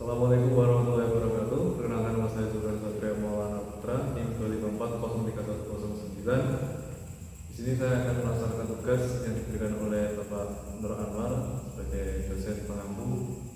Assalamualaikum warahmatullahi wabarakatuh. Perkenalkan, nama saya Zubair Satria Maulana Putra, NIM 2540309. Di sini saya akan melaksanakan tugas yang diberikan oleh Bapak Nur Anwar sebagai dosen pengampu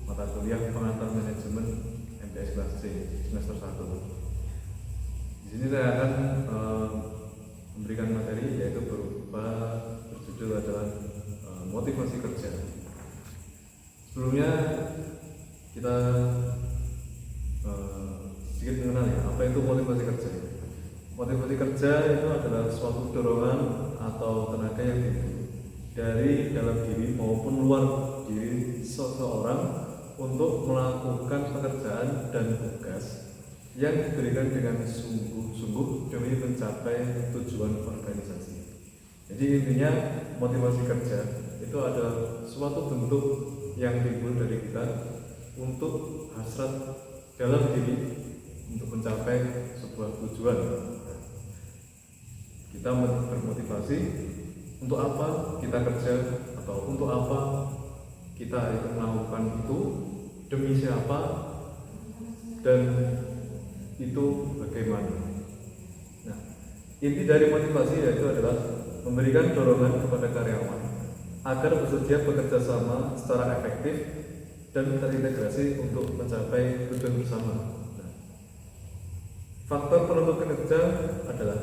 mata kuliah pengantar manajemen MTS kelas C semester 1. Di sini saya akan memberikan materi yaitu berupa berjudul adalah motivasi kerja. Sebelumnya kita sedikit mengenal ya, apa itu motivasi kerja. Motivasi kerja itu adalah suatu dorongan atau tenaga yang timbul dari dalam diri maupun luar diri seseorang untuk melakukan pekerjaan dan tugas yang diberikan dengan sungguh-sungguh demi mencapai tujuan organisasi. Jadi intinya motivasi kerja itu adalah suatu bentuk yang timbul dari kita untuk hasrat dalam diri untuk mencapai sebuah tujuan. Kita bermotivasi untuk apa kita kerja atau untuk apa kita melakukan itu, demi siapa, dan itu bagaimana. Nah, inti dari motivasi yaitu adalah memberikan dorongan kepada karyawan agar bersedia bekerja sama secara efektif dan terintegrasi untuk mencapai tujuan bersama. Nah, faktor penentu kinerja adalah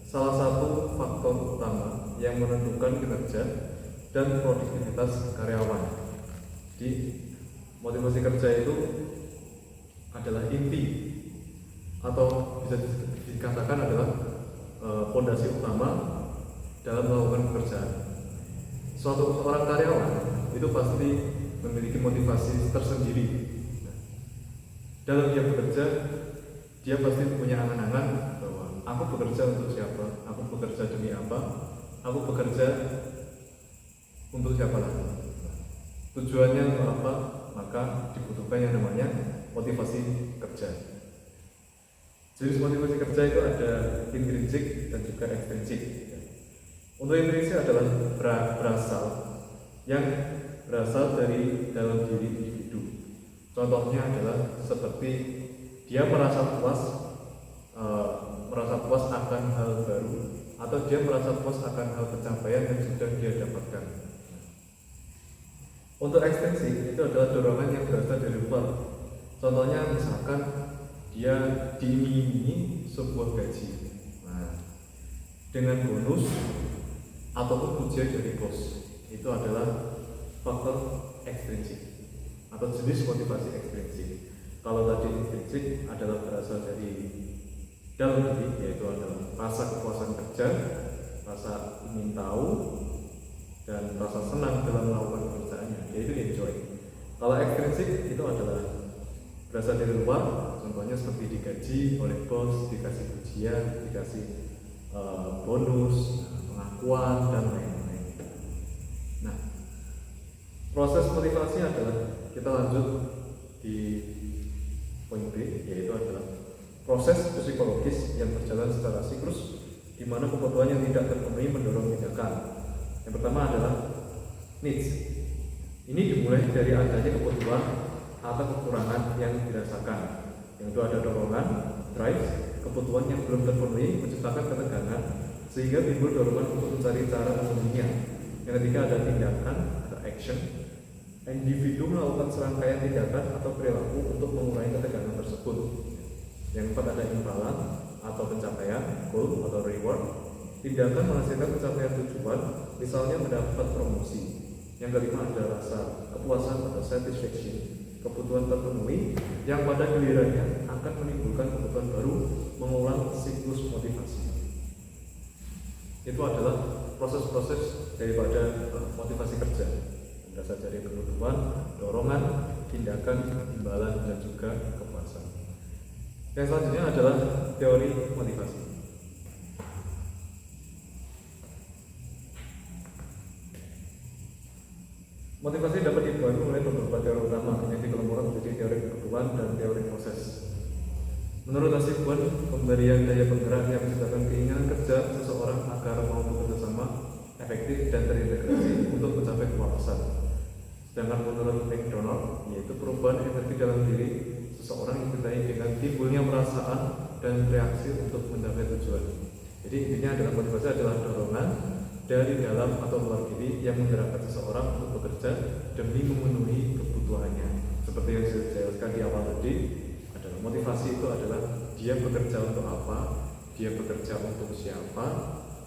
salah satu faktor utama yang menentukan kinerja dan produktivitas karyawan. Jadi motivasi kerja itu adalah inti atau bisa dikatakan adalah fondasi utama dalam melakukan pekerjaan. Suatu orang karyawan itu pasti memiliki motivasi tersendiri. Dalam dia bekerja, dia pasti punya angan-angan bahwa aku bekerja untuk siapa, aku bekerja demi apa, aku bekerja untuk siapa lagi. Tujuannya untuk apa, maka dibutuhkan yang namanya motivasi kerja. Jenis motivasi kerja itu ada intrinsik dan juga ekstrinsik. Untuk intrinsik adalah berasal dari dalam diri individu. Contohnya adalah seperti dia merasa puas akan hal baru, atau dia merasa puas akan hal pencapaian yang sudah dia dapatkan. Untuk ekstrinsik itu adalah dorongan yang berasal dari luar. Contohnya misalkan dia diiming-imingi sebuah gaji, dengan bonus ataupun pujian dari bos. Itu adalah faktor ekstrinsik atau jenis motivasi ekstrinsik. Kalau tadi intrinsik adalah berasal dari dalam diri, yaitu adalah rasa kepuasan kerja, rasa ingin tahu, dan rasa senang dalam melakukan pekerjaannya, yaitu enjoy. Kalau ekstrinsik itu adalah berasal dari luar, contohnya seperti digaji oleh bos, dikasih pujian, dikasih bonus, pengakuan, dan lain-lain. Nah, proses motivasi adalah, kita lanjut di poin B, yaitu adalah proses psikologis yang berjalan secara siklus, di mana kebutuhan yang tidak terpenuhi mendorong tindakan. Yang pertama adalah needs. Ini dimulai dari adanya kebutuhan atau kekurangan yang dirasakan. Yang itu ada dorongan, drive, kebutuhan yang belum terpenuhi menciptakan ketegangan sehingga timbul dorongan untuk mencari cara memenuhinya. Yang ketiga ada tindakan atau action. Individu melakukan serangkaian tindakan atau perilaku untuk mengurangi ketegangan tersebut. Yang keempat ada imbalan atau pencapaian, goal atau reward. Tindakan menghasilkan pencapaian tujuan, misalnya mendapat promosi. Yang kelima ada rasa kepuasan atau satisfaction, kebutuhan terpenuhi yang pada gilirannya akan menimbulkan kebutuhan baru, mengulang siklus motivasi. Itu adalah proses-proses daripada motivasi kerja, berasal dari kebutuhan, dorongan, tindakan, imbalan, dan juga kepuasan. Yang selanjutnya adalah teori motivasi. Motivasi dapat dibagi oleh beberapa teori utama yang dikelompokkan menjadi teori kebutuhan dan teori proses. Menurut Hasibuan, pemberian daya penggerak yang menciptakan keinginan kerja seseorang agar mau bekerja sama, efektif dan terintegrasi untuk mencapai kepuasan. Sedangkan menurut McDonald, yaitu perubahan energi dalam diri seseorang yang ditandai dengan timbulnya perasaan dan reaksi untuk mencapai tujuan. Jadi intinya adalah motivasi adalah dorongan dari dalam atau luar diri yang menggerakkan seseorang untuk bekerja demi memenuhi kebutuhannya. Seperti yang saya jelaskan di awal tadi, adalah motivasi itu adalah dia bekerja untuk apa, dia bekerja untuk siapa,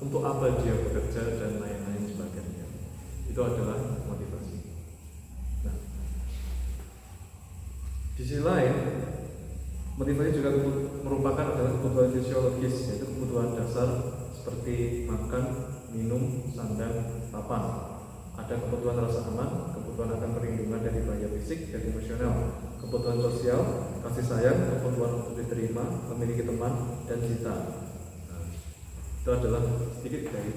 untuk apa dia bekerja, dan lain-lain sebagainya. Itu adalah motivasi. Nah, di sisi lain, motivasi juga merupakan adalah kebutuhan fisiologis, yaitu kebutuhan dasar seperti makan, minum, sandang, papan. Ada kebutuhan rasa aman, kebutuhan akan perlindungan dari bahaya fisik dan emosional, kebutuhan sosial, kasih sayang, kebutuhan untuk diterima, memiliki teman, dan cinta. Nah, itu adalah sedikit dari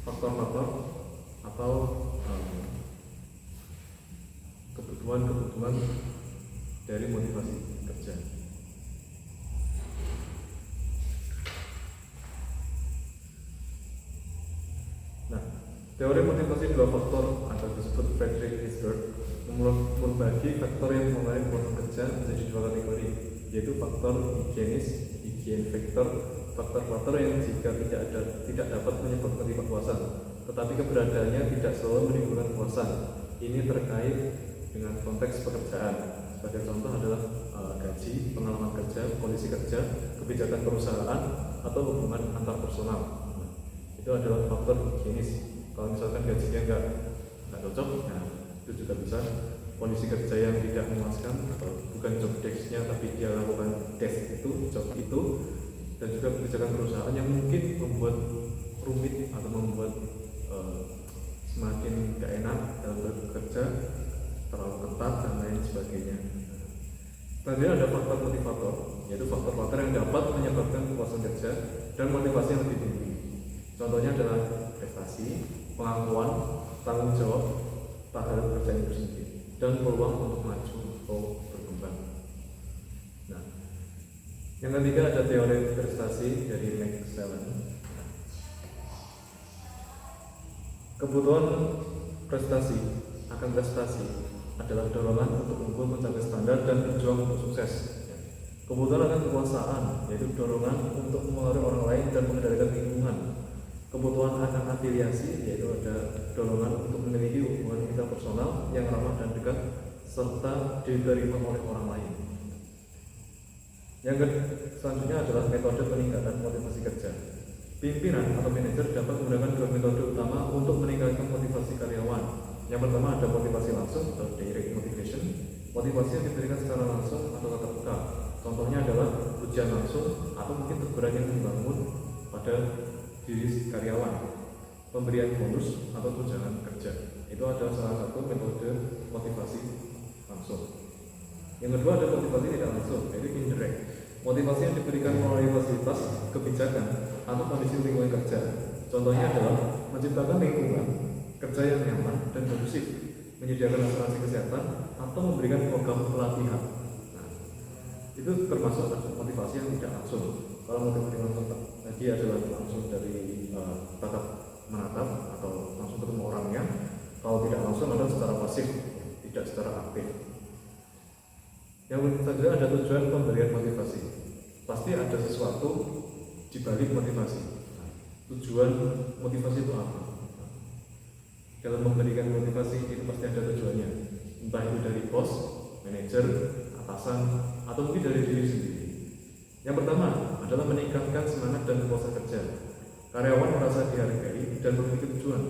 faktor-faktor atau kebutuhan-kebutuhan dari motivasi kerja. Nah, teori motivasi dua faktor atau disebut Frederick Herzberg membagi faktor yang memulai proses kerja menjadi dua kategori, yaitu faktor higienis faktor, faktor-faktor yang jika tidak dapat menyebabkan kepuasan, tetapi keberadaannya tidak selalu menimbulkan kepuasan. Ini terkait dengan konteks pekerjaan. Sebagai contoh adalah gaji, pengalaman kerja, kondisi kerja, kebijakan perusahaan, atau hubungan antar personal. Itu adalah faktor higienis. Kalau misalkan gajinya nggak cocok, nah itu juga bisa kondisi kerja yang tidak memuaskan, atau bukan job desk-nya tapi dia lakukan desk itu, job itu, dan juga kebijakan perusahaan yang mungkin membuat rumit atau membuat semakin gak enak dalam bekerja, terlalu ketat dan lain sebagainya. Kemudian ada faktor motivator, yaitu faktor-faktor yang dapat menyebabkan kepuasan kerja dan motivasi yang lebih tinggi. Contohnya adalah prestasi, pengakuan, tanggung jawab terhadap pekerjaan itu sendiri, dan peluang untuk maju atau berkembang. Nah, yang ketiga ada teori prestasi dari Max Sellen. Kebutuhan prestasi akan prestasi adalah dorongan untuk unggul mencapai standar dan berjuang untuk sukses. Kebutuhan akan kekuasaan, yaitu dorongan untuk mengaruhi orang lain dan mengendalikan lingkungan. Kebutuhan akan afiliasi, yaitu ada dorongan untuk memiliki hubungan interpersonal yang ramah dan dekat serta diterima oleh orang lain. Yang selanjutnya adalah metode peningkatan motivasi kerja. Pimpinan atau manajer dapat menggunakan dua metode utama untuk meningkatkan motivasi karyawan. Yang pertama ada motivasi langsung atau direct motivation, motivasi yang diberikan secara langsung atau tatap muka. Contohnya adalah ujian langsung atau mungkin teguran yang membangun pada diri karyawan, pemberian bonus atau tunjangan kerja. Itu adalah salah satu metode motivasi langsung. Yang kedua ada motivasi tidak langsung, yaitu indirect. Motivasi yang diberikan melalui fasilitas, kebijakan, atau kondisi lingkungan kerja. Contohnya adalah menciptakan lingkungan kerja yang nyaman dan kondusif, menyediakan asuransi kesehatan, atau memberikan program pelatihan. Nah, itu termasuk motivasi yang tidak langsung. Kalau motivasi langsung tadi adalah langsung dari tatap menatap atau langsung ketemu orangnya. Kalau tidak langsung adalah secara pasif, tidak secara aktif. Yang selanjutnya ada tujuan pemberian motivasi. Pasti ada sesuatu di balik motivasi. Tujuan motivasi itu apa? Dalam memberikan motivasi itu pasti ada tujuannya. Entah itu dari bos, manajer, atasan, atau mungkin dari diri sendiri. Yang pertama adalah meningkatkan semangat dan kepuasan kerja. Karyawan merasa dihargai dan memiliki tujuan.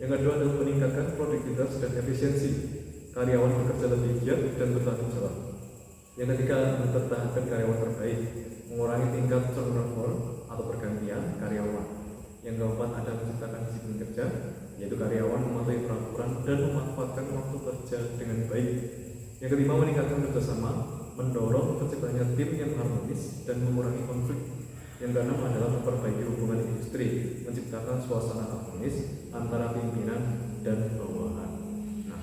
Yang kedua adalah meningkatkan produktivitas dan efisiensi. Karyawan bekerja lebih giat dan bertanggung jawab. Yang ketiga, mempertahankan karyawan terbaik, mengurangi tingkat turnover atau pergantian karyawan. Yang keempat ada menciptakan disiplin kerja, yaitu karyawan mematuhi peraturan dan memanfaatkan waktu kerja dengan baik. Yang kelima, meningkatkan kerjasama, mendorong terciptanya tim yang harmonis dan mengurangi konflik. Yang keenam adalah memperbaiki hubungan industri, menciptakan suasana harmonis antara pimpinan dan bawahan. Nah,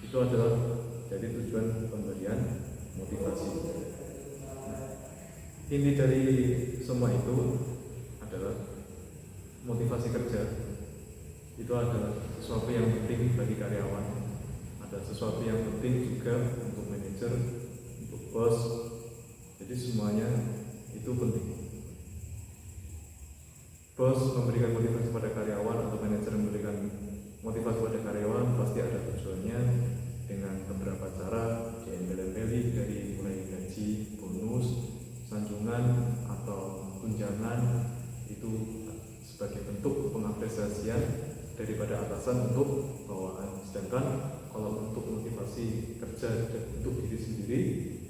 itu adalah jadi tujuan pemberian motivasi. Nah, inti dari semua itu adalah motivasi kerja itu adalah sesuatu yang penting bagi karyawan, ada sesuatu yang penting juga untuk manajer, untuk bos. Jadi semuanya itu penting. Bos memberikan motivasi pada karyawan atau manajer memberikan motivasi pada karyawan pasti ada tujuannya dengan beberapa cara, diembel-embeli dari mulai gaji, bonus, sanjungan atau tunjangan, itu sebagai bentuk pengapresiasian daripada atasan untuk bawahan. Sedangkan kalau untuk motivasi kerja dan untuk diri sendiri,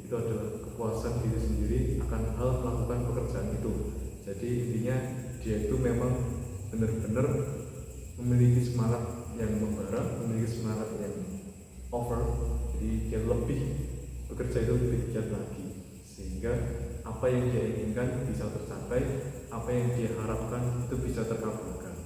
itu adalah kepuasan diri sendiri akan hal melakukan pekerjaan itu. Jadi intinya dia itu memang benar-benar memiliki semangat yang membara, memiliki semangat yang over. Jadi dia lebih bekerja itu lebih giat lagi, sehingga apa yang dia inginkan bisa tercapai, apa yang dia harapkan itu bisa terkabulkan.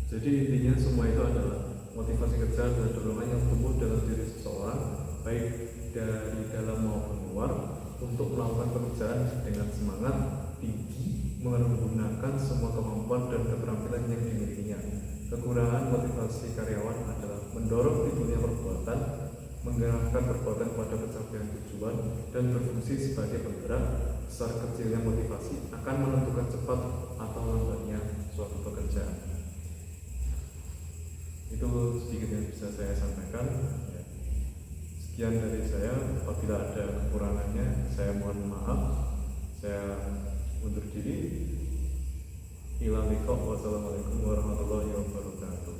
Jadi intinya semua itu adalah motivasi kerja dan dorongan yang tumbuh dalam diri seseorang, baik dari dalam maupun luar, untuk melakukan pekerjaan dengan semangat tinggi, menggunakan semua kemampuan dan keterampilan yang dimilikinya. Kekurangan motivasi karyawan adalah mendorong timbulnya perbuatan, menggerakkan perbuatan pada pencapaian tujuan, dan berfungsi sebagai penggerak. Besar kecilnya motivasi akan menentukan cepat atau lambatnya suatu pekerjaan. Itu sedikit yang bisa saya sampaikan. Sekian dari saya. Apabila ada kekurangannya, saya mohon maaf. Saya undur diri. Wassalamualaikum warahmatullahi wabarakatuh.